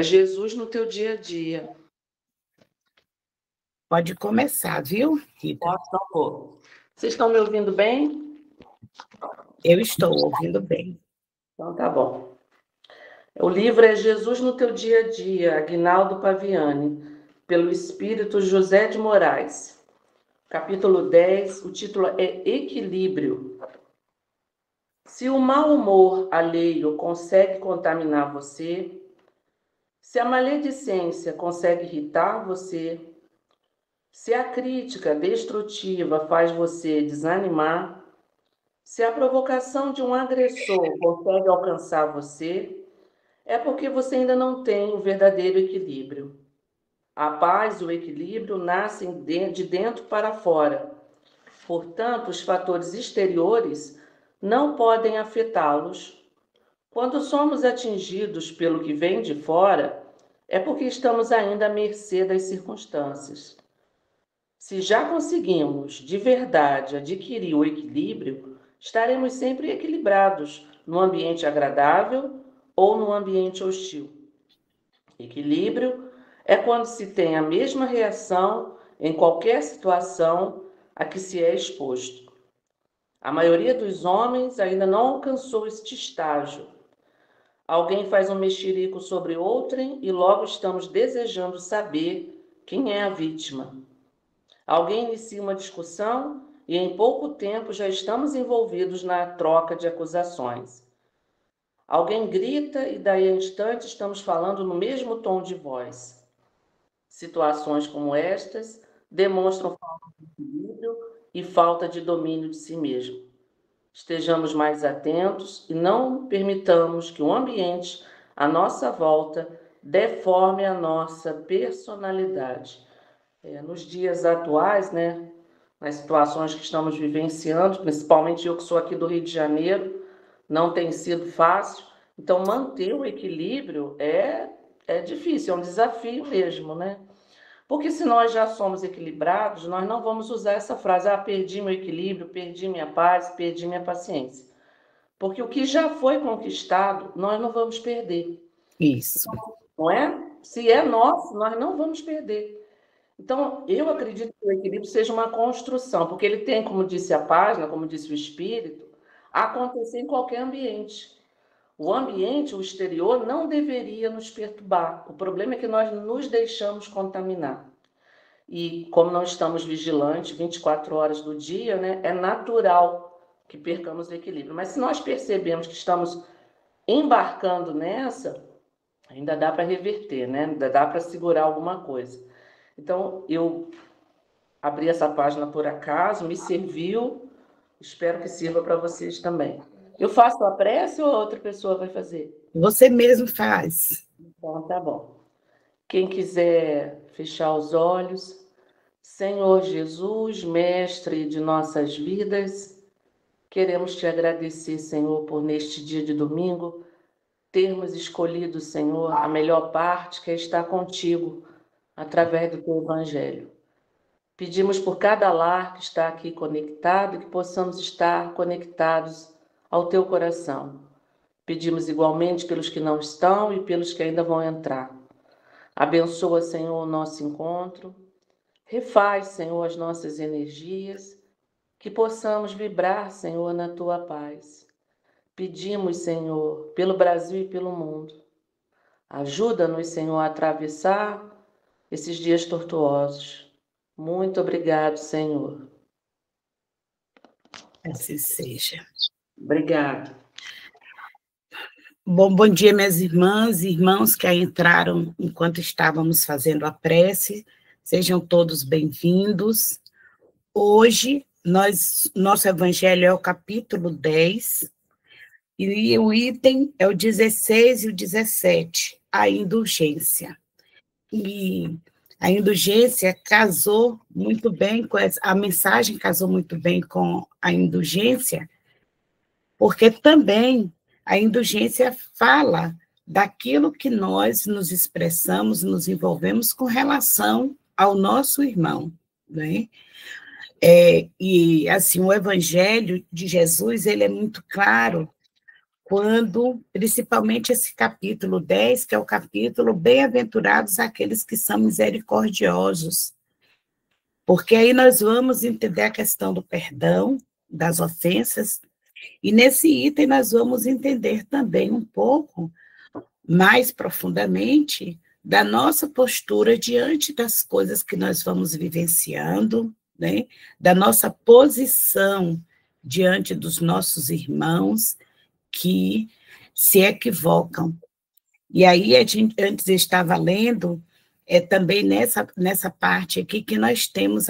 Jesus no teu dia a dia. Pode começar, viu, Rita? Posso, não vou. Vocês estão me ouvindo bem? Eu estou ouvindo bem. Então tá bom. O livro é Jesus no teu dia a dia, Aguinaldo Paviani, pelo Espírito José de Moraes. Capítulo 10, o título é Equilíbrio. Se o mau humor alheio consegue contaminar você, se a maledicência consegue irritar você, se a crítica destrutiva faz você desanimar, se a provocação de um agressor consegue alcançar você, é porque você ainda não tem o verdadeiro equilíbrio. A paz e o equilíbrio nascem de dentro para fora. Portanto, os fatores exteriores não podem afetá-los. Quando somos atingidos pelo que vem de fora, é porque estamos ainda à mercê das circunstâncias. Se já conseguimos, de verdade, adquirir o equilíbrio, estaremos sempre equilibrados no ambiente agradável ou no ambiente hostil. Equilíbrio é quando se tem a mesma reação em qualquer situação a que se é exposto. A maioria dos homens ainda não alcançou este estágio. Alguém faz um mexerico sobre outrem e logo estamos desejando saber quem é a vítima. Alguém inicia uma discussão e em pouco tempo já estamos envolvidos na troca de acusações. Alguém grita e daí a instante estamos falando no mesmo tom de voz. Situações como estas demonstram falta de equilíbrio e falta de domínio de si mesmo. Estejamos mais atentos e não permitamos que o ambiente à nossa volta deforme a nossa personalidade. Nos dias atuais, né, nas situações que estamos vivenciando, principalmente eu que sou aqui do Rio de Janeiro, não tem sido fácil. Então, manter o equilíbrio é difícil, é um desafio mesmo, né? Porque se nós já somos equilibrados, nós não vamos usar essa frase, perdi meu equilíbrio, perdi minha paz, perdi minha paciência. Porque o que já foi conquistado, nós não vamos perder. Isso. Não é? Se é nosso, nós não vamos perder. Então, eu acredito que o equilíbrio seja uma construção, porque ele tem, como disse a página, como disse o espírito, acontecer em qualquer ambiente. O ambiente, o exterior, não deveria nos perturbar. O problema é que nós nos deixamos contaminar. E como não estamos vigilantes 24 horas do dia, né, é natural que percamos o equilíbrio. Mas se nós percebemos que estamos embarcando nessa, ainda dá para reverter, né? Ainda dá para segurar alguma coisa. Então, eu abri essa página por acaso, me serviu, espero que sirva para vocês também. Eu faço a prece ou outra pessoa vai fazer? Você mesmo faz. Então, tá bom. Quem quiser fechar os olhos. Senhor Jesus, mestre de nossas vidas, queremos te agradecer, Senhor, por neste dia de domingo termos escolhido, Senhor, a melhor parte, que é estar contigo através do teu evangelho. Pedimos por cada lar que está aqui conectado, que possamos estar conectados ao teu coração. Pedimos igualmente pelos que não estão e pelos que ainda vão entrar. Abençoa, Senhor, o nosso encontro. Refaz, Senhor, as nossas energias, que possamos vibrar, Senhor, na tua paz. Pedimos, Senhor, pelo Brasil e pelo mundo. Ajuda-nos, Senhor, a atravessar esses dias tortuosos. Muito obrigado, Senhor. Assim seja. Obrigado. Bom dia, minhas irmãs e irmãos que aí entraram enquanto estávamos fazendo a prece. Sejam todos bem-vindos. Hoje, nosso evangelho é o capítulo 10, e o item é o 16 e o 17, a indulgência. E a indulgência casou muito bem com a mensagem casou muito bem com a indulgência, porque também a indulgência fala daquilo que nós nos expressamos, nos envolvemos com relação ao nosso irmão, né? E assim, o evangelho de Jesus, ele é muito claro quando, principalmente esse capítulo 10, que é o capítulo Bem-aventurados aqueles que são misericordiosos, porque aí nós vamos entender a questão do perdão, das ofensas, e nesse item nós vamos entender também um pouco mais profundamente da nossa postura diante das coisas que nós vamos vivenciando, né? Da nossa posição diante dos nossos irmãos que se equivocam. E aí, a gente, antes eu estava lendo, também nessa parte aqui, que nós temos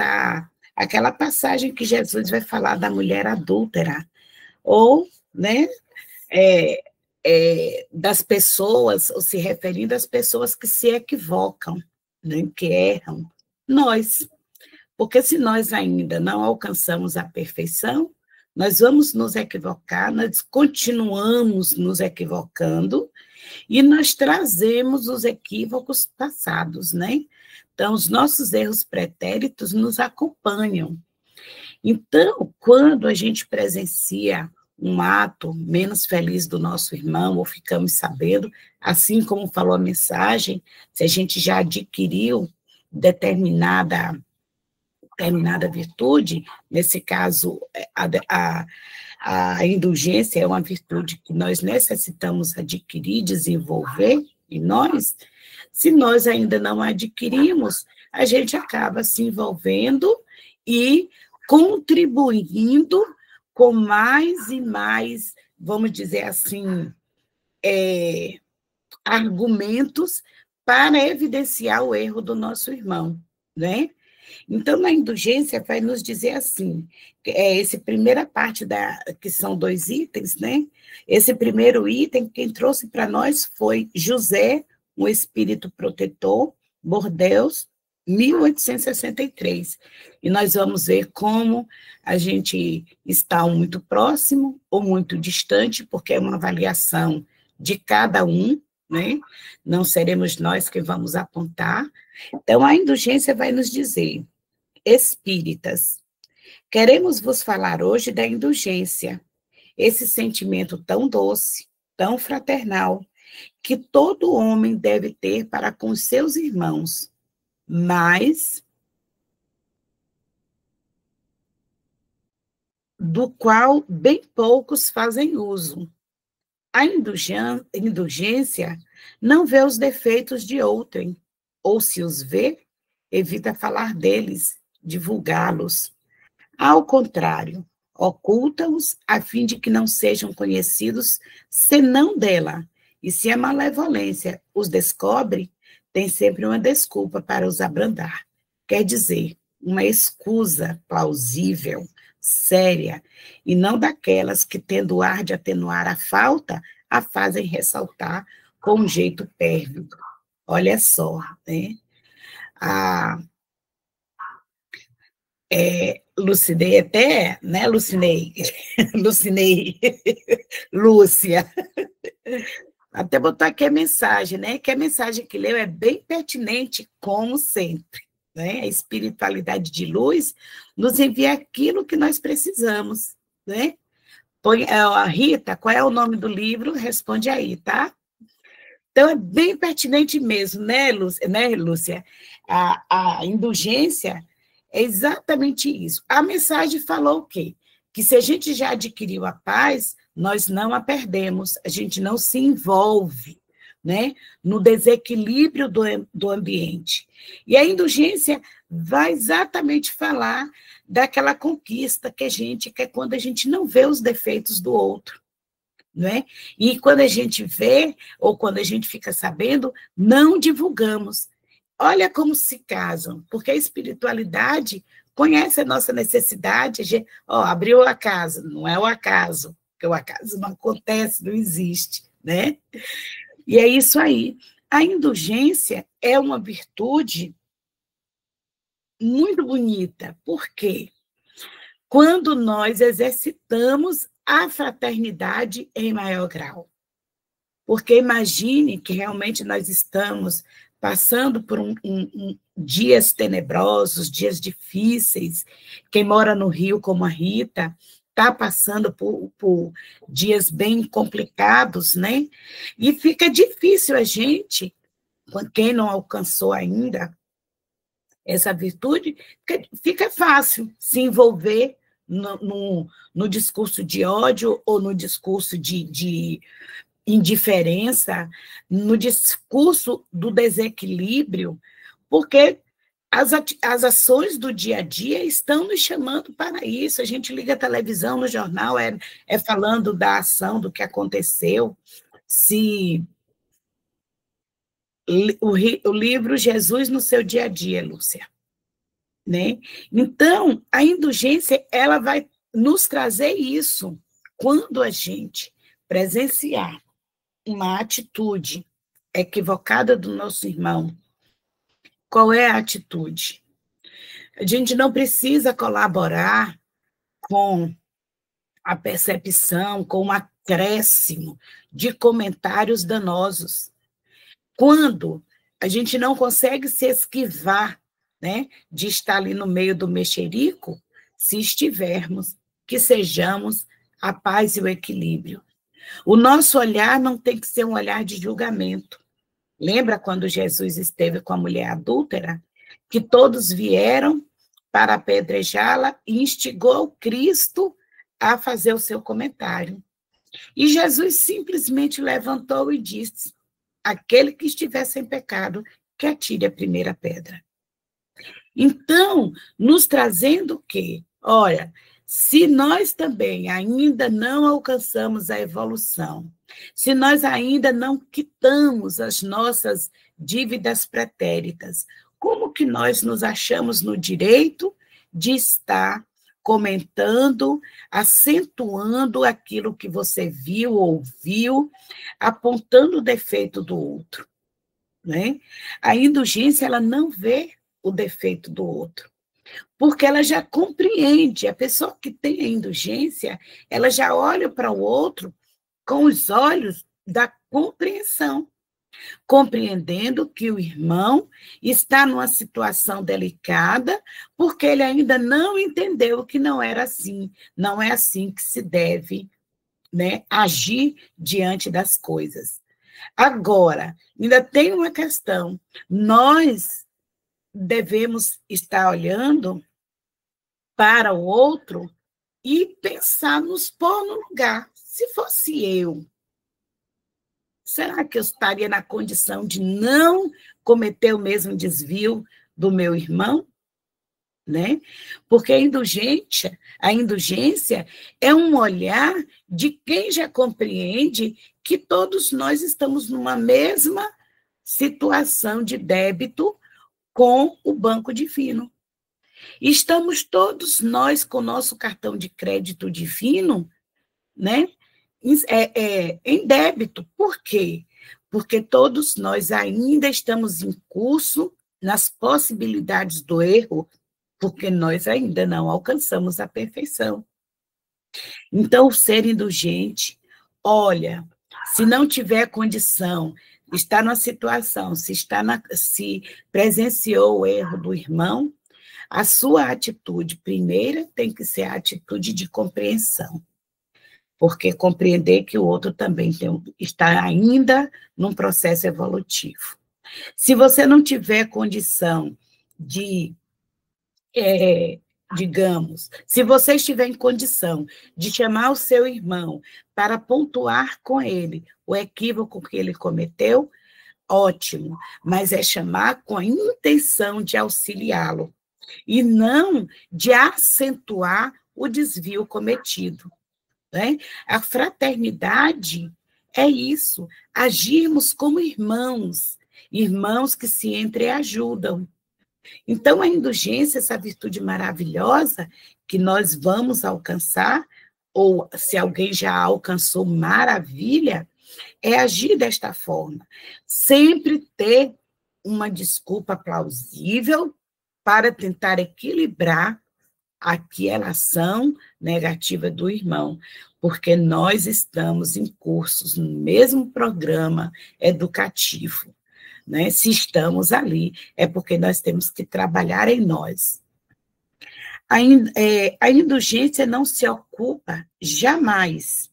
aquela passagem que Jesus vai falar da mulher adúltera, ou, né, das pessoas, ou se referindo às pessoas que se equivocam, né, que erram. Nós, porque se nós ainda não alcançamos a perfeição, nós vamos nos equivocar, nós continuamos nos equivocando, e nós trazemos os equívocos passados, né? Então, os nossos erros pretéritos nos acompanham. Então, quando a gente presencia um ato menos feliz do nosso irmão, ou ficamos sabendo, assim como falou a mensagem, se a gente já adquiriu determinada virtude, nesse caso, a indulgência é uma virtude que nós necessitamos adquirir, desenvolver em nós. Se nós ainda não adquirimos, a gente acaba se envolvendo e contribuindo com mais e mais, vamos dizer assim, argumentos para evidenciar o erro do nosso irmão, né? Então, na indulgência, vai nos dizer assim, essa primeira parte, que são 2 itens, né? Esse primeiro item, quem trouxe para nós foi José, um espírito protetor, Bordeaux, 1863. E nós vamos ver como a gente está muito próximo ou muito distante, porque é uma avaliação de cada um, né? Não seremos nós que vamos apontar. Então, a indulgência vai nos dizer: espíritas, queremos vos falar hoje da indulgência, esse sentimento tão doce, tão fraternal, que todo homem deve ter para com os seus irmãos, mas do qual bem poucos fazem uso. A indulgência não vê os defeitos de outrem, ou se os vê, evita falar deles, divulgá-los. Ao contrário, oculta-os a fim de que não sejam conhecidos senão dela. E se a malevolência os descobre, tem sempre uma desculpa para os abrandar. Quer dizer, uma escusa plausível, séria, e não daquelas que, tendo o ar de atenuar a falta, a fazem ressaltar com um jeito pérfido. Olha só, né? Lucinei até, né, Lucinei? Lucinei, Lúcia. Até botar aqui a mensagem, né? Que a mensagem que leu é bem pertinente, como sempre. Né? A espiritualidade de luz nos envia aquilo que nós precisamos, né? A Rita, qual é o nome do livro? Responde aí, tá? Então, é bem pertinente mesmo, né, Lúcia? A indulgência é exatamente isso. A mensagem falou o quê? Que se a gente já adquiriu a paz, nós não a perdemos, a gente não se envolve, né, no desequilíbrio do ambiente. E a indulgência vai exatamente falar daquela conquista que é quando a gente não vê os defeitos do outro, né? E quando a gente vê, ou quando a gente fica sabendo, não divulgamos. Olha como se casam, porque a espiritualidade conhece a nossa necessidade, abriu a casa, não é o acaso, porque o acaso não acontece, não existe, né? E é isso aí. A indulgência é uma virtude muito bonita. Por quê? Quando nós exercitamos a fraternidade em maior grau. Porque imagine que realmente nós estamos passando por dias tenebrosos, dias difíceis. Quem mora no Rio, como a Rita, está passando por dias bem complicados, né? E fica difícil a gente, quem não alcançou ainda essa virtude, fica fácil se envolver no discurso de ódio ou no discurso de indiferença, no discurso do desequilíbrio, porque as ações do dia a dia estão nos chamando para isso. A gente liga a televisão, no jornal, é falando da ação, do que aconteceu. Se o livro Jesus no seu dia a dia, Lúcia, né? Então, a indulgência, ela vai nos trazer isso quando a gente presenciar uma atitude equivocada do nosso irmão. Qual é a atitude? A gente não precisa colaborar com a percepção, com um acréscimo de comentários danosos. Quando a gente não consegue se esquivar, né, de estar ali no meio do mexerico, se estivermos, que sejamos a paz e o equilíbrio. O nosso olhar não tem que ser um olhar de julgamento. Lembra quando Jesus esteve com a mulher adúltera? Que todos vieram para apedrejá-la e instigou Cristo a fazer o seu comentário. E Jesus simplesmente levantou e disse: aquele que estiver sem pecado, que atire a primeira pedra. Então, nos trazendo o quê? Olha, se nós também ainda não alcançamos a evolução, se nós ainda não quitamos as nossas dívidas pretéritas, como que nós nos achamos no direito de estar comentando, acentuando aquilo que você viu, ouviu, apontando o defeito do outro, né? A indulgência, ela não vê o defeito do outro, porque ela já compreende. A pessoa que tem a indulgência, ela já olha para o outro com os olhos da compreensão, compreendendo que o irmão está numa situação delicada, porque ele ainda não entendeu que não era assim, não é assim que se deve, né, agir diante das coisas. Agora, ainda tem uma questão, nós devemos estar olhando para o outro e pensar, nos pôr no lugar. Se fosse eu, será que eu estaria na condição de não cometer o mesmo desvio do meu irmão? Né? Porque a indulgência é um olhar de quem já compreende que todos nós estamos numa mesma situação de débito com o banco divino. Estamos todos nós com o nosso cartão de crédito divino, né, em débito. Por quê? Porque todos nós ainda estamos em curso nas possibilidades do erro, porque nós ainda não alcançamos a perfeição. Então, o ser indulgente, olha, se não tiver condição, está numa situação, se presenciou o erro do irmão, a sua atitude primeira tem que ser a atitude de compreensão, porque compreender que o outro também está ainda num processo evolutivo. Se você não tiver condição de, digamos, se você estiver em condição de chamar o seu irmão para pontuar com ele o equívoco que ele cometeu, ótimo, mas é chamar com a intenção de auxiliá-lo, e não de acentuar o desvio cometido. Né? A fraternidade é isso, agirmos como irmãos, irmãos que se entreajudam. Então, a indulgência, essa virtude maravilhosa que nós vamos alcançar, ou se alguém já alcançou, maravilha, é agir desta forma. Sempre ter uma desculpa plausível para tentar equilibrar aquela ação negativa do irmão, porque nós estamos em cursos no mesmo programa educativo, né? Se estamos ali, é porque nós temos que trabalhar em nós. A indulgência não se ocupa jamais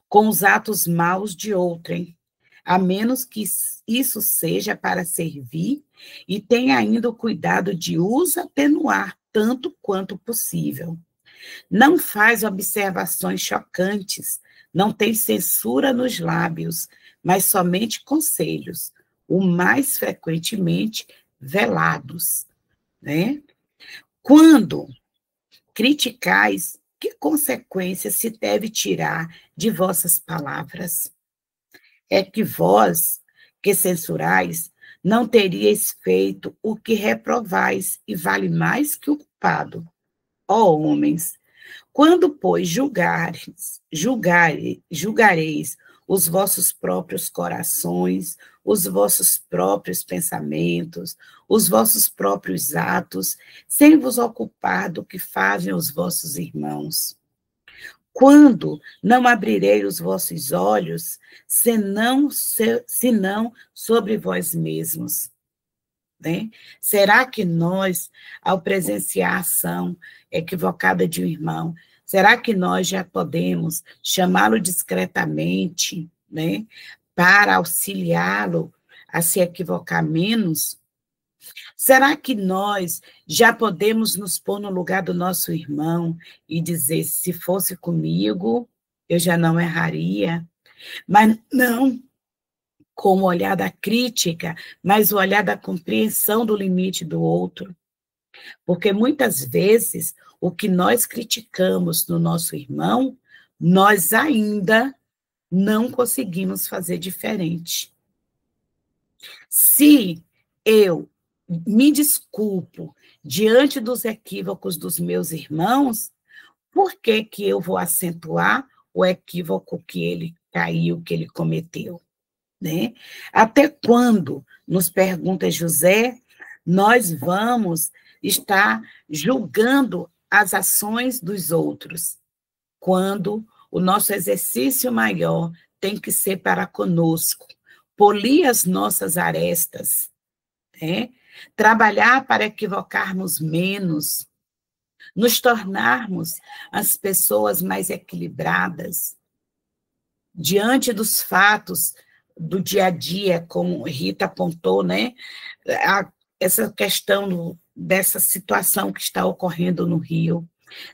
com os atos maus de outrem, a menos que isso seja para servir, e tenha ainda o cuidado de os atenuar tanto quanto possível. Não faz observações chocantes, não tem censura nos lábios, mas somente conselhos, o mais frequentemente velados, né? Quando criticais, que consequência se deve tirar de vossas palavras? É que vós, que censurais, não teríeis feito o que reprovais, e vale mais que o culpado. Ó homens, quando, pois, julgareis os vossos próprios corações, os vossos próprios pensamentos, os vossos próprios atos, sem vos ocupar do que fazem os vossos irmãos. Quando não abrirei os vossos olhos, senão sobre vós mesmos, né? Será que nós, ao presenciar a ação equivocada de um irmão, será que nós já podemos chamá-lo discretamente, né, para auxiliá-lo a se equivocar menos? Será que nós já podemos nos pôr no lugar do nosso irmão e dizer, se fosse comigo, eu já não erraria? Mas não com o olhar da crítica, mas o olhar da compreensão do limite do outro. Porque muitas vezes o que nós criticamos no nosso irmão, nós ainda não conseguimos fazer diferente. Se eu me desculpo diante dos equívocos dos meus irmãos, por que que eu vou acentuar o equívoco que ele caiu, que ele cometeu? Né? Até quando, nos pergunta José, nós vamos estar julgando as ações dos outros, quando o nosso exercício maior tem que ser para conosco, polir as nossas arestas, né? Trabalhar para equivocarmos menos, nos tornarmos as pessoas mais equilibradas, diante dos fatos do dia a dia, como Rita apontou, né? Essa questão dessa situação que está ocorrendo no Rio.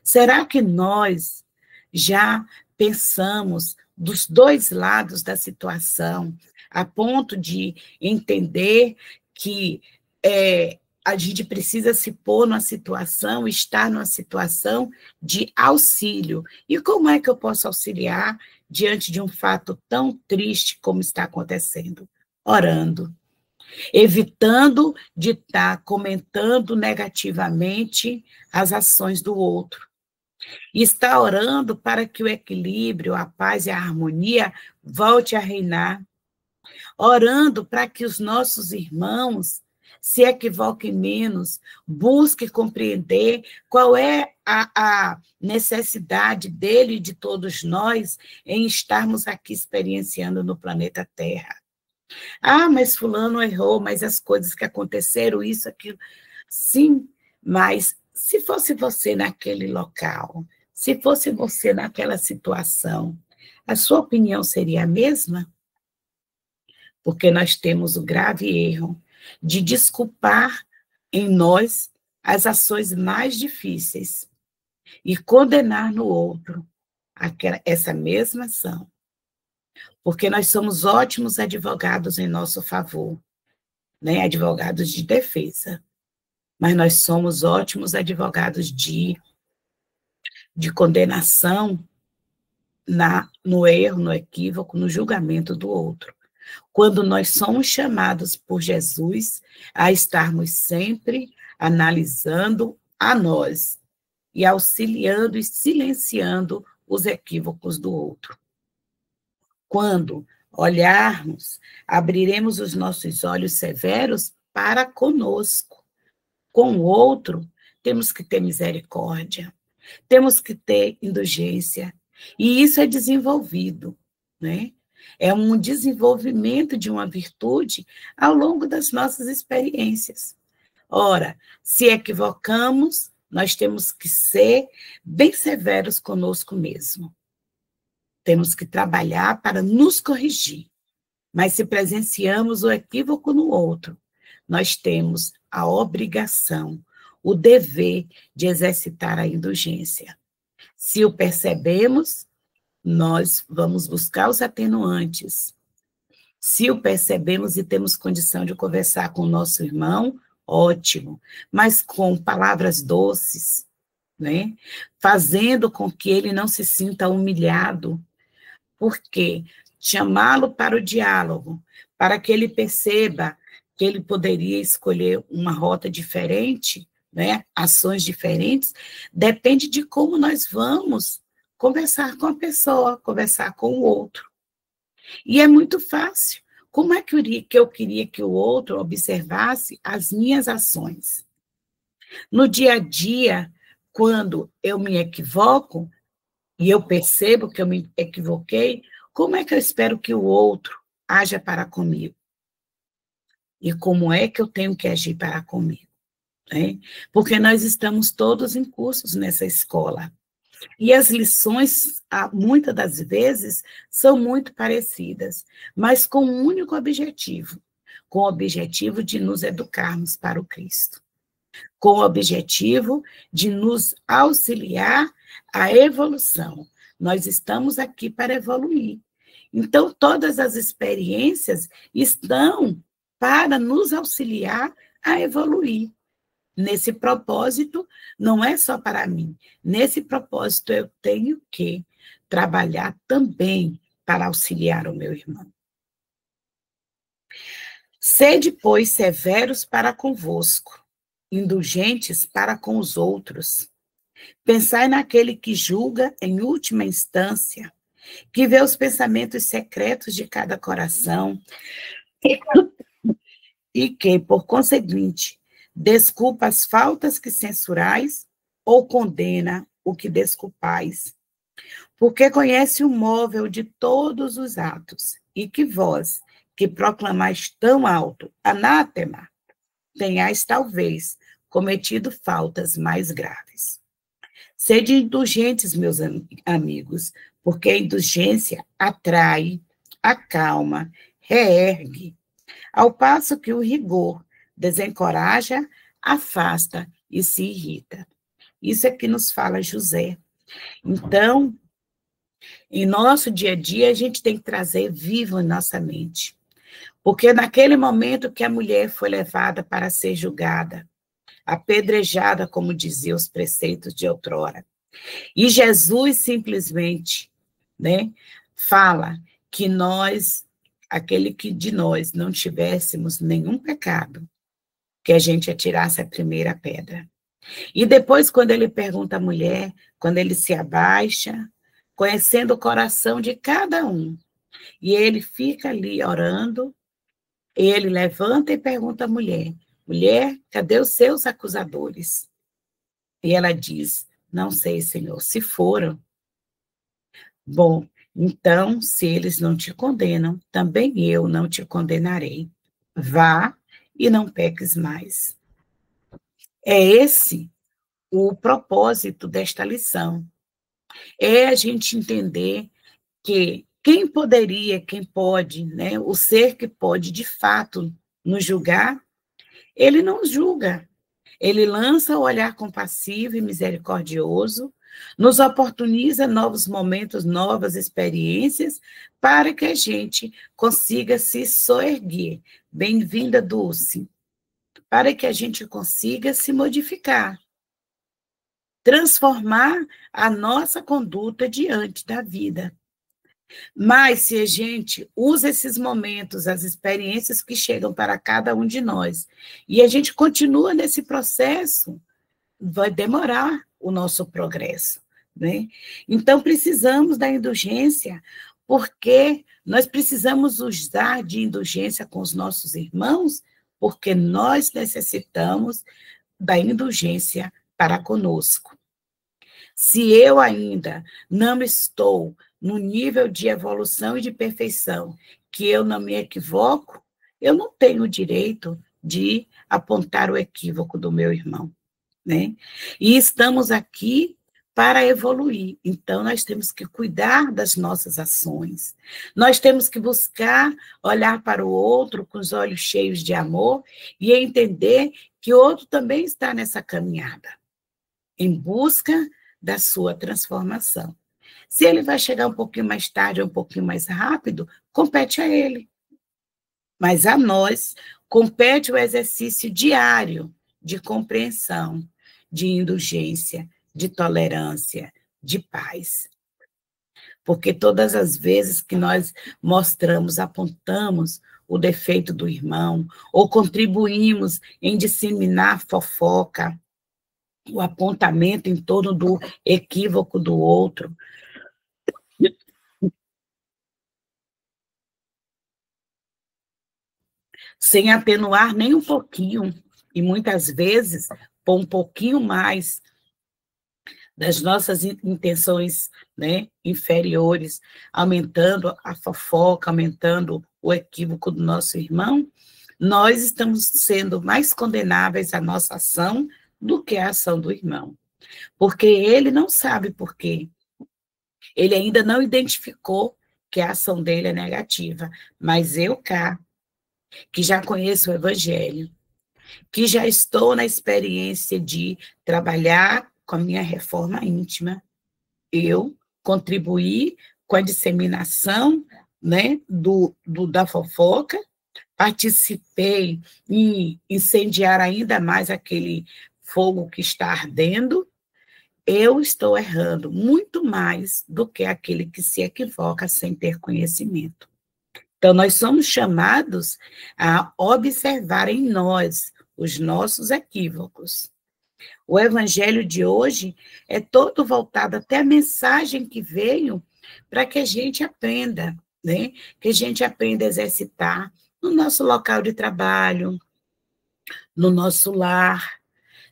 Será que nós já pensamos dos dois lados da situação, a ponto de entender que a gente precisa se pôr numa situação, estar numa situação de auxílio? E como é que eu posso auxiliar diante de um fato tão triste como está acontecendo? Orando, evitando de estar comentando negativamente as ações do outro. E está orando para que o equilíbrio, a paz e a harmonia volte a reinar. Orando para que os nossos irmãos se equivoquem menos, busquem compreender qual é a necessidade dele e de todos nós em estarmos aqui experienciando no planeta Terra. Ah, mas fulano errou, mas as coisas que aconteceram, isso, aquilo. Sim, mas se fosse você naquele local, se fosse você naquela situação, a sua opinião seria a mesma? Porque nós temos o grave erro de desculpar em nós as ações mais difíceis e condenar no outro essa mesma ação. Porque nós somos ótimos advogados em nosso favor, né? Advogados de defesa, mas nós somos ótimos advogados de condenação no erro, no equívoco, no julgamento do outro. Quando nós somos chamados por Jesus a estarmos sempre analisando a nós e auxiliando e silenciando os equívocos do outro. Quando olharmos, abriremos os nossos olhos severos para conosco. Com o outro, temos que ter misericórdia, temos que ter indulgência, e isso é desenvolvido, né? É um desenvolvimento de uma virtude ao longo das nossas experiências. Ora, se equivocamos, nós temos que ser bem severos conosco mesmo. Temos que trabalhar para nos corrigir. Mas se presenciamos o equívoco no outro, nós temos a obrigação, o dever de exercitar a indulgência. Se o percebemos, nós vamos buscar os atenuantes. Se o percebemos e temos condição de conversar com o nosso irmão, ótimo, mas com palavras doces, né? Fazendo com que ele não se sinta humilhado, porque chamá-lo para o diálogo, para que ele perceba que ele poderia escolher uma rota diferente, né? Ações diferentes, depende de como nós vamos conversar com a pessoa, conversar com o outro. E é muito fácil. Como é que eu queria que o outro observasse as minhas ações? No dia a dia, quando eu me equivoco, e eu percebo que eu me equivoquei, como é que eu espero que o outro haja para comigo? E como é que eu tenho que agir para comigo? Né? Porque nós estamos todos em cursos nessa escola. E as lições, muitas das vezes, são muito parecidas, mas com um único objetivo, com o objetivo de nos educarmos para o Cristo, com o objetivo de nos auxiliar à evolução. Nós estamos aqui para evoluir. Então, todas as experiências estão para nos auxiliar a evoluir. Nesse propósito, não é só para mim. Nesse propósito, eu tenho que trabalhar também para auxiliar o meu irmão. Sede, pois, severos para convosco, indulgentes para com os outros. Pensai naquele que julga em última instância, que vê os pensamentos secretos de cada coração e que, por conseguinte, desculpa as faltas que censurais ou condena o que desculpais. Porque conhece o móvel de todos os atos, e que vós, que proclamais tão alto, anátema, tenhais talvez cometido faltas mais graves. Sede indulgentes, meus amigos, porque a indulgência atrai, acalma, reergue, ao passo que o rigor desencoraja, afasta e se irrita. Isso é que nos fala José. Então, em nosso dia a dia, a gente tem que trazer vivo em nossa mente. Porque naquele momento que a mulher foi levada para ser julgada, apedrejada, como diziam os preceitos de outrora, e Jesus simplesmente, né, fala que aquele que de nós não tivéssemos nenhum pecado, que a gente atirasse a primeira pedra. E depois, quando ele pergunta à mulher, quando ele se abaixa, conhecendo o coração de cada um, e ele fica ali orando, ele levanta e pergunta à mulher, mulher, cadê os seus acusadores? E ela diz, não sei, Senhor, se foram. Bom, então, se eles não te condenam, também eu não te condenarei. Vá e não peques mais. É esse o propósito desta lição. É a gente entender que quem pode, né, o ser que pode, de fato, nos julgar, ele não julga. Ele lança o olhar compassivo e misericordioso, nos oportuniza novos momentos, novas experiências, para que a gente consiga se soerguer. Bem-vinda, Dulce. Para que a gente consiga se modificar, transformar a nossa conduta diante da vida. Mas se a gente usa esses momentos, as experiências que chegam para cada um de nós, e a gente continua nesse processo, vai demorar o nosso progresso, né? Então, precisamos da indulgência, porque nós precisamos usar de indulgência com os nossos irmãos, porque nós necessitamos da indulgência para conosco. Se eu ainda não estou no nível de evolução e de perfeição, que eu não me equivoco, eu não tenho o direito de apontar o equívoco do meu irmão. né? E estamos aqui para evoluir. Então, nós temos que cuidar das nossas ações. Nós temos que buscar olhar para o outro com os olhos cheios de amor e entender que o outro também está nessa caminhada, em busca da sua transformação. Se ele vai chegar um pouquinho mais tarde ou um pouquinho mais rápido, compete a ele. Mas a nós compete o exercício diário de compreensão, de indulgência, de tolerância, de paz. Porque todas as vezes que nós mostramos, apontamos o defeito do irmão, ou contribuímos em disseminar fofoca, o apontamento em torno do equívoco do outro, sem atenuar nem um pouquinho, e muitas vezes pôr um pouquinho mais das nossas intenções, né, inferiores, aumentando a fofoca, aumentando o equívoco do nosso irmão, nós estamos sendo mais condenáveis à nossa ação do que a ação do irmão. Porque ele não sabe por quê. Ele ainda não identificou que a ação dele é negativa. Mas eu cá, que já conheço o Evangelho, que já estou na experiência de trabalhar com a minha reforma íntima, eu contribuí com a disseminação, né, da fofoca, participei em incendiar ainda mais aquele fogo que está ardendo, eu estou errando muito mais do que aquele que se equivoca sem ter conhecimento. Então, nós somos chamados a observar em nós os nossos equívocos. O evangelho de hoje é todo voltado até a mensagem que veio para que a gente aprenda, né? Que a gente aprenda a exercitar no nosso local de trabalho, no nosso lar,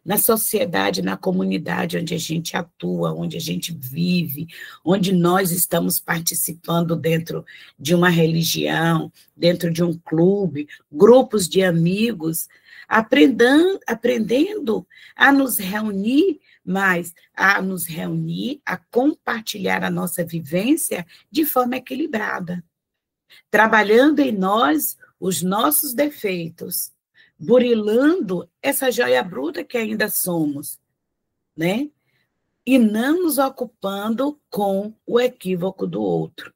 na sociedade, na comunidade onde a gente atua, onde a gente vive, onde nós estamos participando dentro de uma religião, dentro de um clube, grupos de amigos, aprendendo a nos reunir, mas a nos reunir, a compartilhar a nossa vivência de forma equilibrada, trabalhando em nós os nossos defeitos, burilando essa joia bruta que ainda somos, né? E não nos ocupando com o equívoco do outro.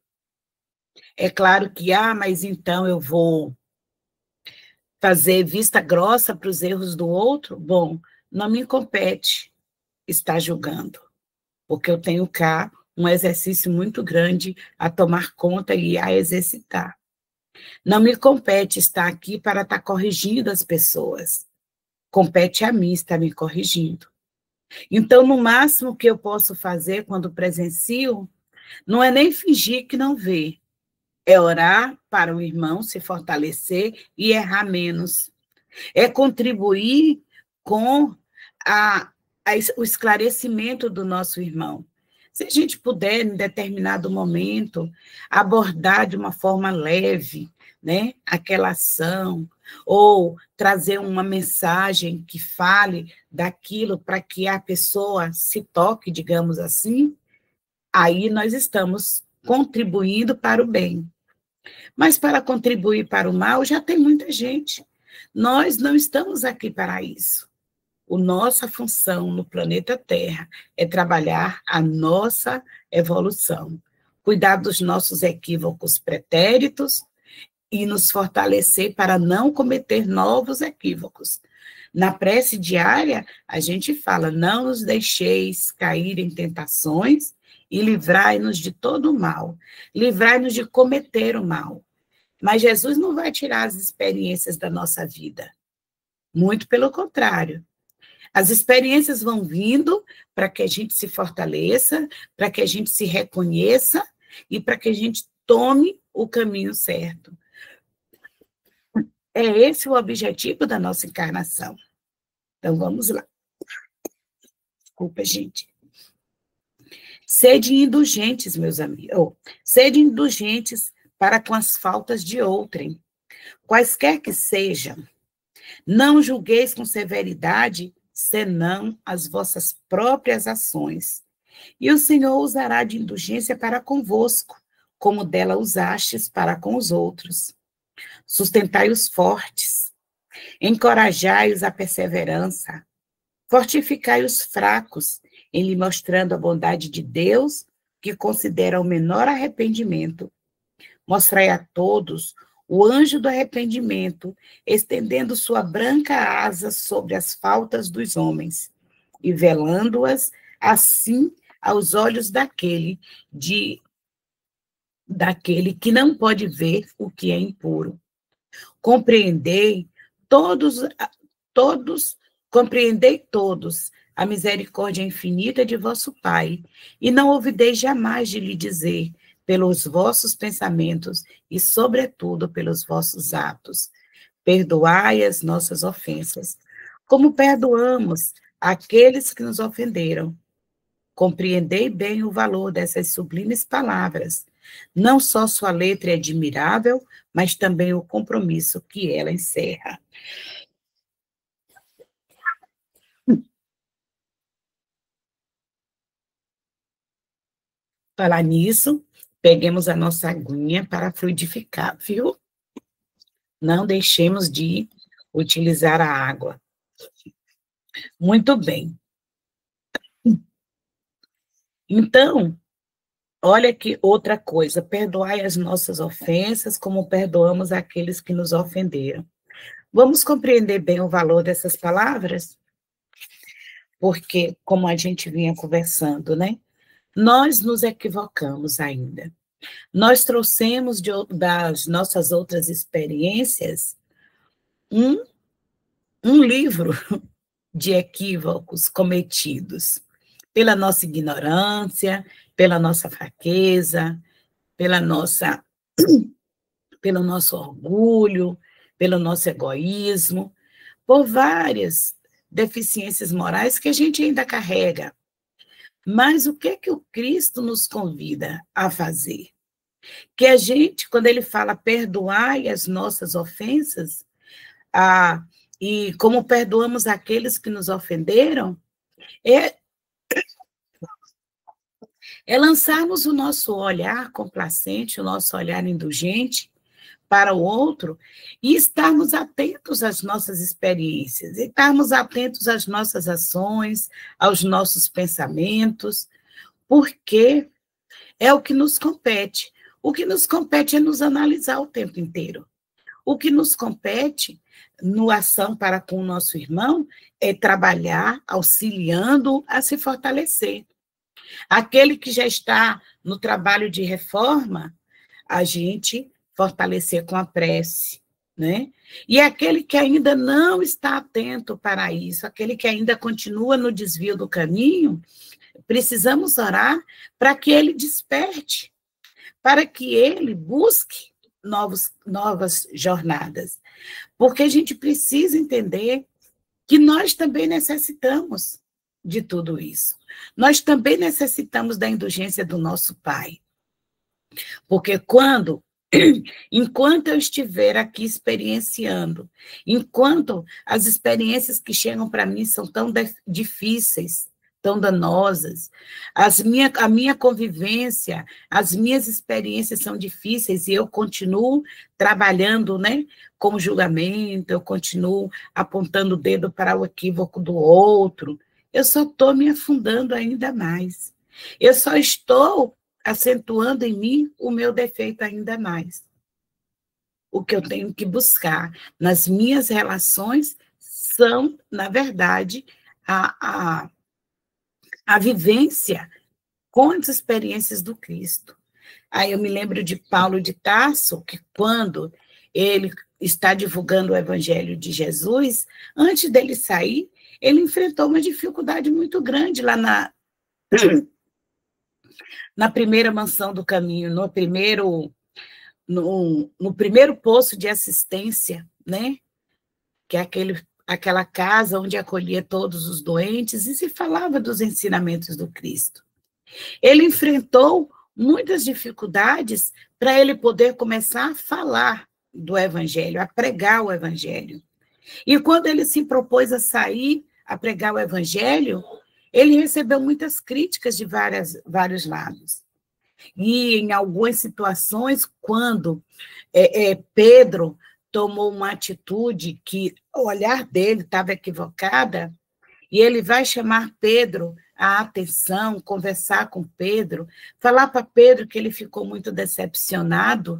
É claro que, mas então eu vou fazer vista grossa para os erros do outro? Bom, não me compete estar julgando, porque eu tenho cá um exercício muito grande a tomar conta e a exercitar. Não me compete estar aqui para estar corrigindo as pessoas. Compete a mim estar me corrigindo. Então, no máximo que eu posso fazer quando presencio, não é nem fingir que não vê, é orar para o irmão se fortalecer e errar menos. É contribuir com o esclarecimento do nosso irmão. Se a gente puder, em determinado momento, abordar de uma forma leve, né, aquela ação, ou trazer uma mensagem que fale daquilo para que a pessoa se toque, digamos assim, aí nós estamos contribuindo para o bem. Mas para contribuir para o mal, já tem muita gente. Nós não estamos aqui para isso. Nossa função no planeta Terra é trabalhar a nossa evolução, cuidar dos nossos equívocos pretéritos e nos fortalecer para não cometer novos equívocos. Na prece diária, a gente fala, não nos deixeis cair em tentações e livrai-nos de todo o mal, livrai-nos de cometer o mal. Mas Jesus não vai tirar as experiências da nossa vida, muito pelo contrário. As experiências vão vindo para que a gente se fortaleça, para que a gente se reconheça e para que a gente tome o caminho certo. É esse o objetivo da nossa encarnação. Então, vamos lá. Desculpa, gente. Sede indulgentes, meus amigos. Sede indulgentes para com as faltas de outrem, quaisquer que sejam. Não julgueis com severidade, senão as vossas próprias ações. E o Senhor usará de indulgência para convosco, como dela usastes para com os outros. Sustentai os fortes, encorajai-os à perseverança, fortificai os fracos, em lhe mostrando a bondade de Deus, que considera o menor arrependimento. Mostrai a todos o anjo do arrependimento, estendendo sua branca asa sobre as faltas dos homens, e velando-as assim aos olhos daquele que não pode ver o que é impuro. Compreendei todos a misericórdia infinita de vosso Pai, e não ouvideis jamais de lhe dizer, pelos vossos pensamentos e, sobretudo, pelos vossos atos. Perdoai as nossas ofensas, como perdoamos aqueles que nos ofenderam. Compreendei bem o valor dessas sublimes palavras. Não só sua letra é admirável, mas também o compromisso que ela encerra. Falar nisso, peguemos a nossa aguinha para fluidificar, viu? Não deixemos de utilizar a água. Muito bem. Então, olha que outra coisa, perdoai as nossas ofensas como perdoamos aqueles que nos ofenderam. Vamos compreender bem o valor dessas palavras? Porque, como a gente vinha conversando, né? Nós nos equivocamos ainda. Nós trouxemos das nossas outras experiências um livro de equívocos cometidos pela nossa ignorância, pela nossa fraqueza, pelo nosso orgulho, pelo nosso egoísmo, por várias deficiências morais que a gente ainda carrega. Mas o que é que o Cristo nos convida a fazer? Que a gente, quando ele fala perdoai as nossas ofensas, e como perdoamos aqueles que nos ofenderam, é lançarmos o nosso olhar complacente, o nosso olhar indulgente para o outro e estarmos atentos às nossas experiências, e estarmos atentos às nossas ações, aos nossos pensamentos, porque é o que nos compete. O que nos compete é nos analisar o tempo inteiro. O que nos compete, no ação para com o nosso irmão, é trabalhar auxiliando a se fortalecer. Aquele que já está no trabalho de reforma, a gente fortalecer com a prece, né? E aquele que ainda não está atento para isso, aquele que ainda continua no desvio do caminho, precisamos orar para que ele desperte, para que ele busque novas jornadas. Porque a gente precisa entender que nós também necessitamos de tudo isso. Nós também necessitamos da indulgência do nosso Pai. Porque enquanto eu estiver aqui experienciando, enquanto as experiências que chegam para mim são tão difíceis, tão danosas, a minha convivência, as minhas experiências são difíceis e eu continuo trabalhando, né, com julgamento, eu continuo apontando o dedo para o equívoco do outro, eu só estou me afundando ainda mais. Eu só estou acentuando em mim o meu defeito ainda mais. O que eu tenho que buscar nas minhas relações são, na verdade, a vivência com as experiências do Cristo. Aí eu me lembro de Paulo de Tarso, que quando ele está divulgando o Evangelho de Jesus, antes dele sair, ele enfrentou uma dificuldade muito grande lá na primeira mansão do caminho, no primeiro poço de assistência, né? Que é aquela casa onde acolhia todos os doentes e se falava dos ensinamentos do Cristo. Ele enfrentou muitas dificuldades para ele poder começar a falar do Evangelho, a pregar o Evangelho. E quando ele se propôs a sair a pregar o evangelho, ele recebeu muitas críticas de vários lados. E em algumas situações, quando Pedro tomou uma atitude que o olhar dele estava equivocada, e ele vai chamar Pedro a atenção, conversar com Pedro, falar para Pedro que ele ficou muito decepcionado,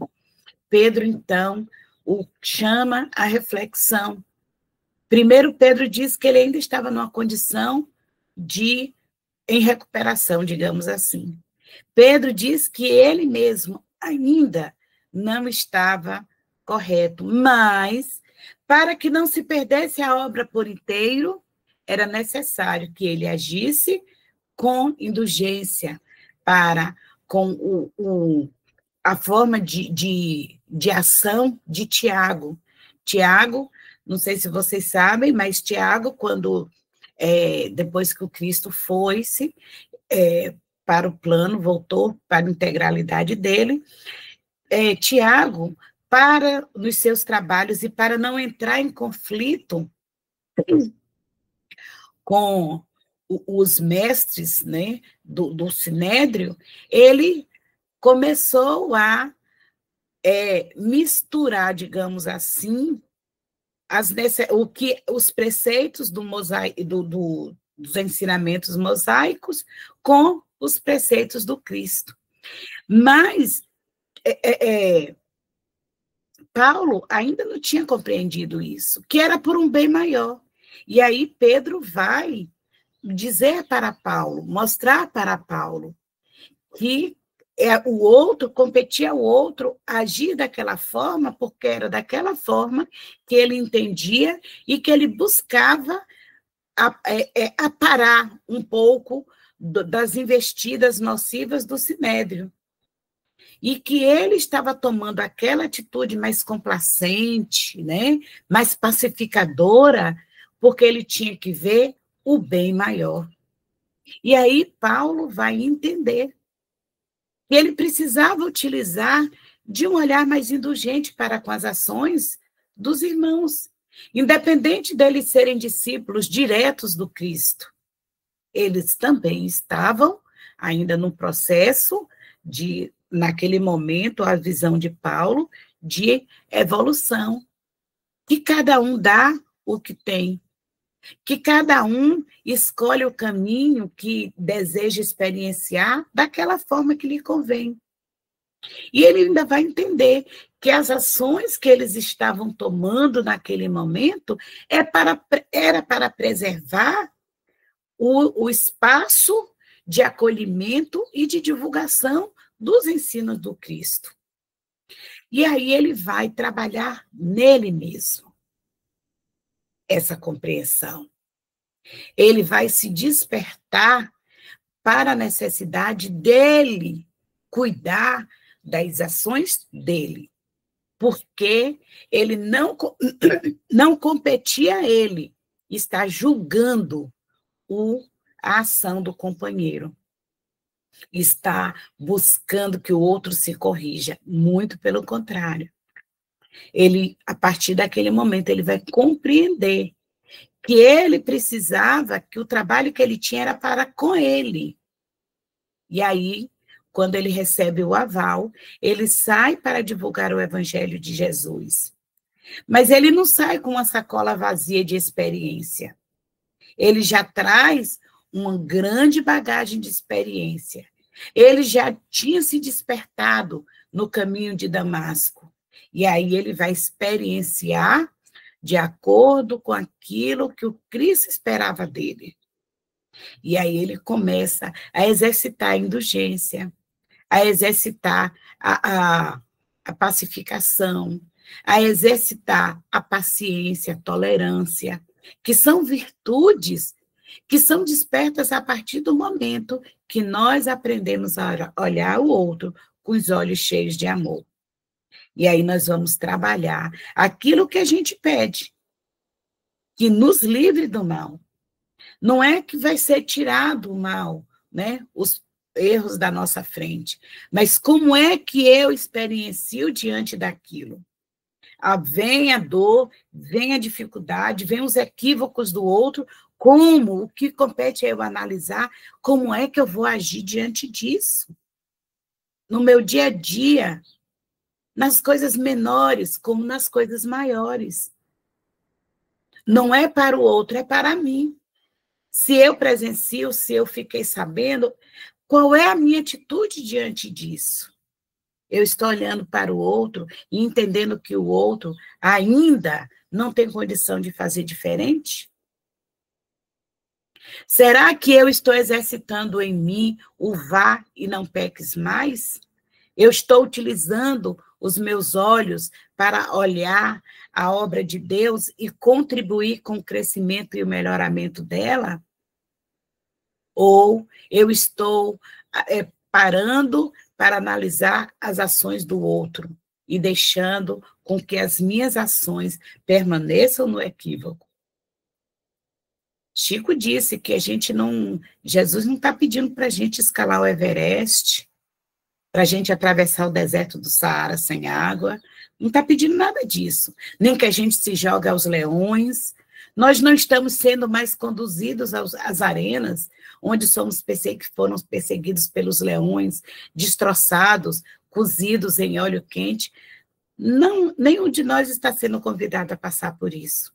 Pedro, então, o chama à reflexão. Primeiro, Pedro diz que ele ainda estava numa condição em recuperação, digamos assim. Pedro diz que ele mesmo ainda não estava correto, mas, para que não se perdesse a obra por inteiro, era necessário que ele agisse com indulgência, com a forma de ação de Tiago. Tiago, não sei se vocês sabem, mas Tiago, depois que o Cristo foi-se para o plano, voltou para a integralidade dele, Tiago, nos seus trabalhos e para não entrar em conflito com os mestres, né, do Sinédrio, ele começou a misturar, digamos assim, os preceitos dos ensinamentos mosaicos com os preceitos do Cristo. Mas Paulo ainda não tinha compreendido isso, que era por um bem maior. E aí Pedro vai dizer para Paulo, mostrar para Paulo que o outro, competia ao outro agir daquela forma, porque era daquela forma que ele entendia e que ele buscava aparar um pouco das investidas nocivas do Sinédrio. E que ele estava tomando aquela atitude mais complacente, né, mais pacificadora, porque ele tinha que ver o bem maior. E aí Paulo vai entender que ele precisava utilizar de um olhar mais indulgente para com as ações dos irmãos, independente deles serem discípulos diretos do Cristo. Eles também estavam ainda no processo naquele momento, a visão de Paulo, de evolução, que cada um dá o que tem, que cada um escolhe o caminho que deseja experienciar daquela forma que lhe convém. E ele ainda vai entender que as ações que eles estavam tomando naquele momento era para preservar o espaço de acolhimento e de divulgação dos ensinos do Cristo. E aí ele vai trabalhar nele mesmo essa compreensão. Ele vai se despertar para a necessidade dele cuidar das ações dele, porque ele não competia a ele estar julgando a ação do companheiro, está buscando que o outro se corrija, muito pelo contrário. Ele, a partir daquele momento, ele vai compreender que ele precisava, que o trabalho que ele tinha era para com ele. E aí, quando ele recebe o aval, ele sai para divulgar o evangelho de Jesus. Mas ele não sai com uma sacola vazia de experiência. Ele já traz uma grande bagagem de experiência. Ele já tinha se despertado no caminho de Damasco. E aí ele vai experienciar de acordo com aquilo que o Cristo esperava dele. E aí ele começa a exercitar a indulgência, a exercitar a pacificação, a exercitar a paciência, a tolerância, que são virtudes que são despertas a partir do momento que nós aprendemos a olhar o outro com os olhos cheios de amor. E aí nós vamos trabalhar aquilo que a gente pede, que nos livre do mal. Não é que vai ser tirado o mal, né? Os erros da nossa frente, mas como é que eu experiencio diante daquilo? Vem a dor, vem a dificuldade, vem os equívocos do outro, Como? O que compete é eu analisar como é que eu vou agir diante disso. No meu dia a dia, nas coisas menores, como nas coisas maiores. Não é para o outro, é para mim. Se eu presencio, se eu fiquei sabendo, qual é a minha atitude diante disso? Eu estou olhando para o outro e entendendo que o outro ainda não tem condição de fazer diferente? Será que eu estou exercitando em mim o vá e não peques mais? Eu estou utilizando os meus olhos para olhar a obra de Deus e contribuir com o crescimento e o melhoramento dela? Ou eu estou parando para analisar as ações do outro e deixando com que as minhas ações permaneçam no equívoco? Chico disse que a gente não... Jesus não está pedindo para a gente escalar o Everest, para a gente atravessar o deserto do Saara sem água, não está pedindo nada disso, nem que a gente se jogue aos leões. Nós não estamos sendo mais conduzidos às arenas, onde foram perseguidos pelos leões, destroçados, cozidos em óleo quente. Não, nenhum de nós está sendo convidado a passar por isso.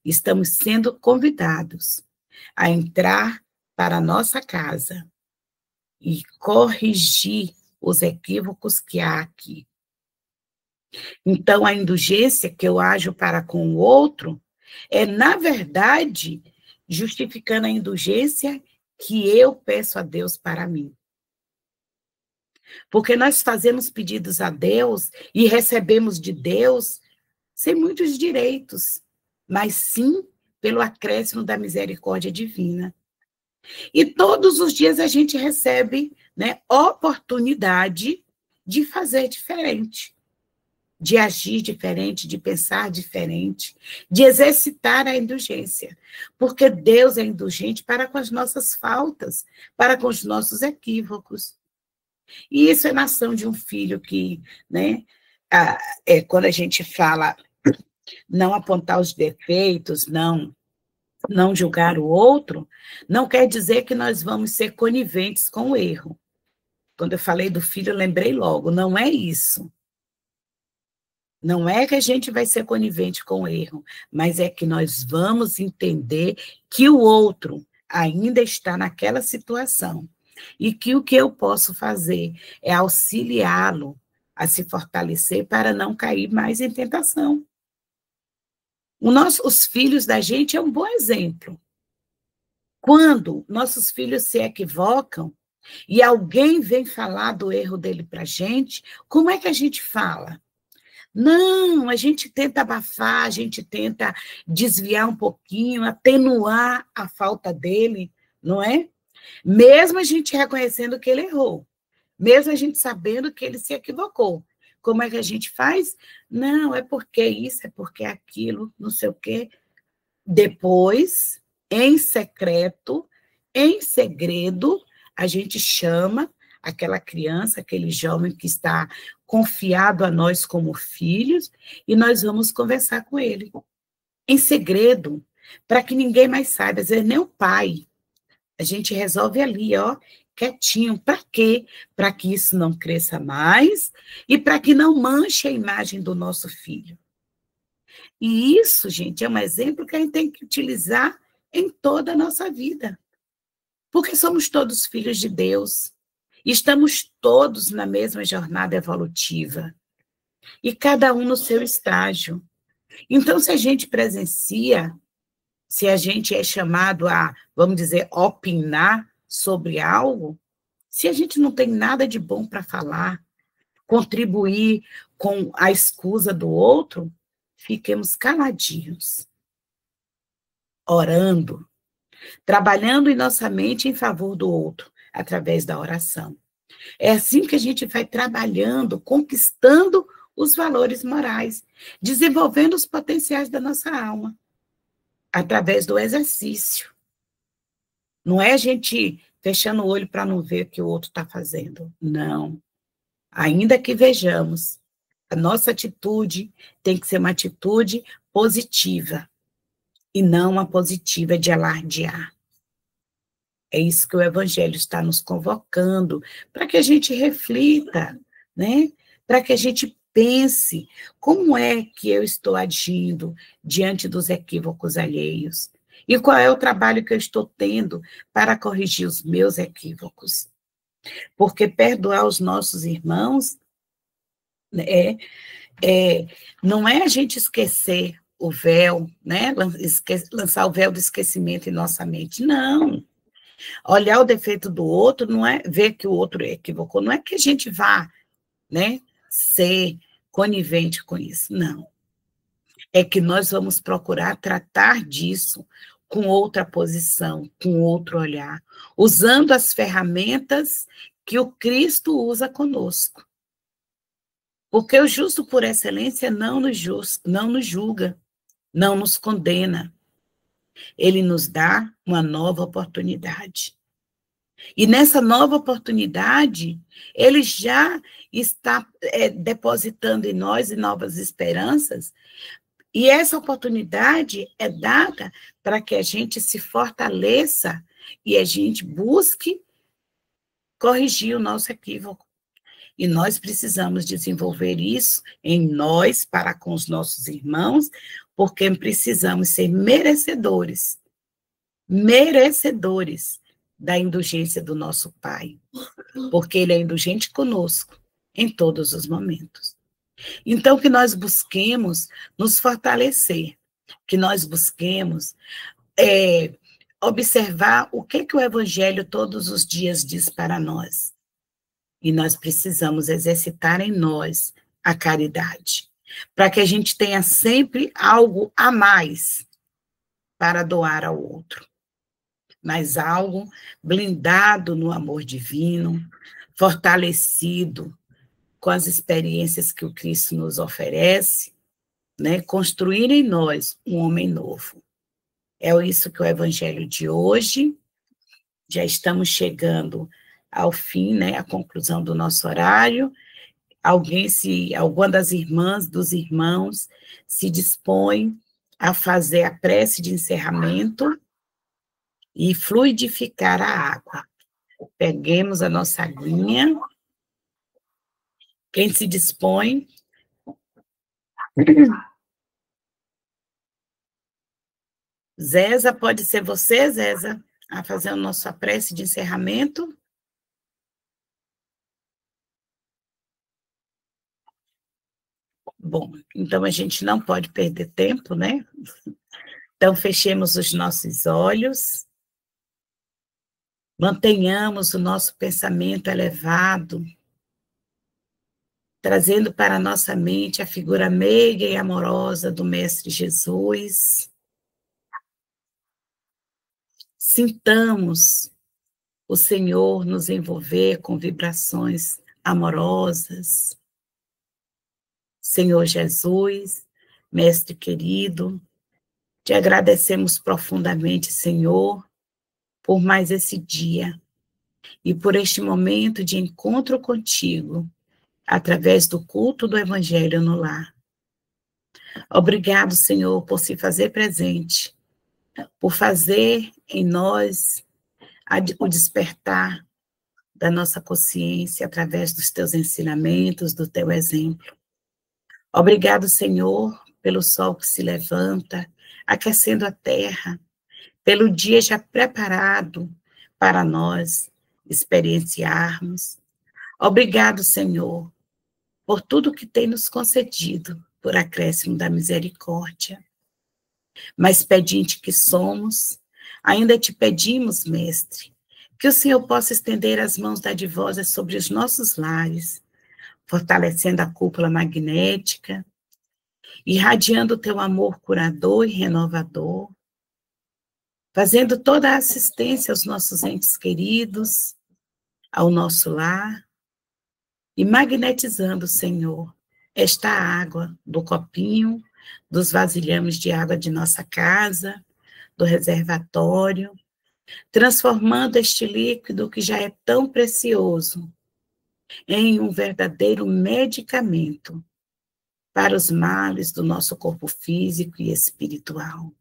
Estamos sendo convidados a entrar para a nossa casa e corrigir os equívocos que há aqui. Então, a indulgência que eu ajo para com o outro é, na verdade, justificando a indulgência que eu peço a Deus para mim. Porque nós fazemos pedidos a Deus e recebemos de Deus sem muitos direitos, mas sim pelo acréscimo da misericórdia divina. E todos os dias a gente recebe, né, oportunidade de fazer diferente, de agir diferente, de pensar diferente, de exercitar a indulgência. Porque Deus é indulgente para com as nossas faltas, para com os nossos equívocos. E isso é nação de um filho que, né, quando a gente fala não apontar os defeitos, não julgar o outro, não quer dizer que nós vamos ser coniventes com o erro. Quando eu falei do filho, eu lembrei logo, não é isso. Não é que a gente vai ser conivente com o erro, mas é que nós vamos entender que o outro ainda está naquela situação e que o que eu posso fazer é auxiliá-lo a se fortalecer para não cair mais em tentação. Os filhos da gente é um bom exemplo. Quando nossos filhos se equivocam e alguém vem falar do erro dele para a gente, como é que a gente fala? Não, a gente tenta abafar, a gente tenta desviar um pouquinho, atenuar a falta dele, não é? Mesmo a gente reconhecendo que ele errou, mesmo a gente sabendo que ele se equivocou. Como é que a gente faz? Não, é porque isso, é porque aquilo, não sei o quê. Depois, em secreto, em segredo, a gente chama aquela criança, aquele jovem que está confiado a nós como filhos, e nós vamos conversar com ele, em segredo, para que ninguém mais saiba, às vezes nem o pai. A gente resolve ali, ó, quietinho. Para quê? Para que isso não cresça mais e para que não manche a imagem do nosso filho. E isso, gente, é um exemplo que a gente tem que utilizar em toda a nossa vida. Porque somos todos filhos de Deus. Estamos todos na mesma jornada evolutiva. E cada um no seu estágio. Então, se a gente presencia, se a gente é chamado a, vamos dizer, opinar sobre algo, se a gente não tem nada de bom para falar, contribuir com a escusa do outro, fiquemos caladinhos, orando, trabalhando em nossa mente em favor do outro, através da oração. É assim que a gente vai trabalhando, conquistando os valores morais, desenvolvendo os potenciais da nossa alma, através do exercício. Não é a gente fechando o olho para não ver o que o outro está fazendo. Não. Ainda que vejamos, a nossa atitude tem que ser uma atitude positiva e não uma positiva de alardear. É isso que o Evangelho está nos convocando, para que a gente reflita, né? Para que a gente pense como é que eu estou agindo diante dos equívocos alheios e qual é o trabalho que eu estou tendo para corrigir os meus equívocos. Porque perdoar os nossos irmãos não é a gente esquecer o véu, né? Lançar o véu do esquecimento em nossa mente, não. Olhar o defeito do outro não é ver que o outro equivocou, não é que a gente vá, né, ser conivente com isso, não. É que nós vamos procurar tratar disso com outra posição, com outro olhar, usando as ferramentas que o Cristo usa conosco. Porque o justo por excelência não nos julga, não nos condena. Ele nos dá uma nova oportunidade. E nessa nova oportunidade, ele já está depositando em nós novas esperanças, e essa oportunidade é dada para que a gente se fortaleça e a gente busque corrigir o nosso equívoco. E nós precisamos desenvolver isso em nós, para com os nossos irmãos, porque precisamos ser merecedores da indulgência do nosso Pai, porque Ele é indulgente conosco em todos os momentos. Então, que nós busquemos nos fortalecer, que nós busquemos observar o que o Evangelho todos os dias diz para nós. E nós precisamos exercitar em nós a caridade, para que a gente tenha sempre algo a mais para doar ao outro, mas algo blindado no amor divino, fortalecido com as experiências que o Cristo nos oferece, né? Construir em nós um homem novo. É isso que o Evangelho de hoje, já estamos chegando ao fim, né? A conclusão do nosso horário. Alguma das irmãs, dos irmãos, se dispõe a fazer a prece de encerramento e fluidificar a água. Peguemos a nossa aguinha. Quem se dispõe? Zéza, pode ser você, Zéza, a fazer a nossa prece de encerramento? Bom, então a gente não pode perder tempo, né? Então, fechemos os nossos olhos, mantenhamos o nosso pensamento elevado, trazendo para a nossa mente a figura meiga e amorosa do Mestre Jesus. Sintamos o Senhor nos envolver com vibrações amorosas. Senhor Jesus, Mestre querido, te agradecemos profundamente, Senhor, por mais esse dia e por este momento de encontro contigo, através do culto do Evangelho no lar. Obrigado, Senhor, por se fazer presente, por fazer em nós o despertar da nossa consciência através dos teus ensinamentos, do teu exemplo. Obrigado, Senhor, pelo sol que se levanta, aquecendo a terra, pelo dia já preparado para nós experienciarmos. Obrigado, Senhor, por tudo que tem nos concedido, por acréscimo da misericórdia. Mas pedinte que somos, ainda te pedimos, Mestre, que o Senhor possa estender as mãos dadivosas sobre os nossos lares, fortalecendo a cúpula magnética, irradiando o teu amor curador e renovador, fazendo toda a assistência aos nossos entes queridos, ao nosso lar, e magnetizando, Senhor, esta água do copinho, dos vasilhames de água de nossa casa, do reservatório, transformando este líquido que já é tão precioso em um verdadeiro medicamento para os males do nosso corpo físico e espiritual.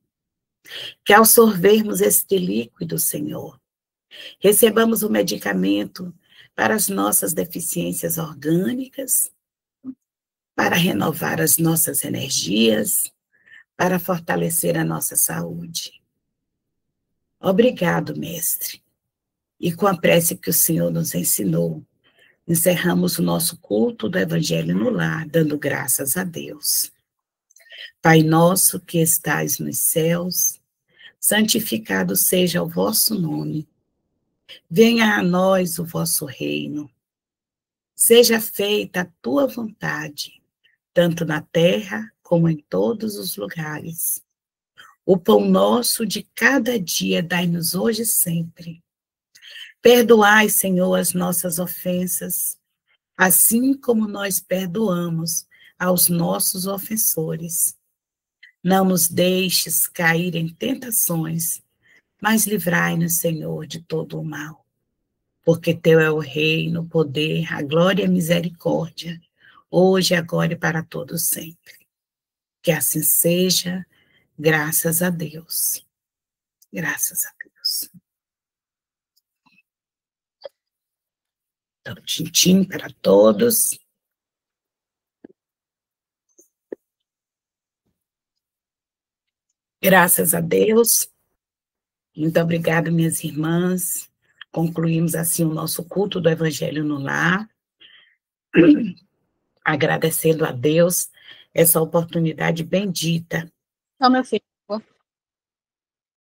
Que ao sorvermos este líquido, Senhor, recebamos o medicamento para as nossas deficiências orgânicas, para renovar as nossas energias, para fortalecer a nossa saúde. Obrigado, Mestre. E com a prece que o Senhor nos ensinou, encerramos o nosso culto do Evangelho no Lar, dando graças a Deus. Pai nosso que estais nos céus, santificado seja o vosso nome. Venha a nós o vosso reino. Seja feita a tua vontade, tanto na terra como em todos os lugares. O pão nosso de cada dia dai-nos hoje e sempre. Perdoai, Senhor, as nossas ofensas, assim como nós perdoamos aos nossos ofensores. Não nos deixes cair em tentações, mas livrai-nos, Senhor, de todo o mal. Porque teu é o reino, o poder, a glória e a misericórdia, hoje, agora e para todos sempre. Que assim seja, graças a Deus. Graças a Deus. Então, tchim-tchim para todos. Graças a Deus. Muito obrigada, minhas irmãs. Concluímos assim o nosso culto do Evangelho no Lar. Agradecendo a Deus essa oportunidade bendita. Ó, meu filho.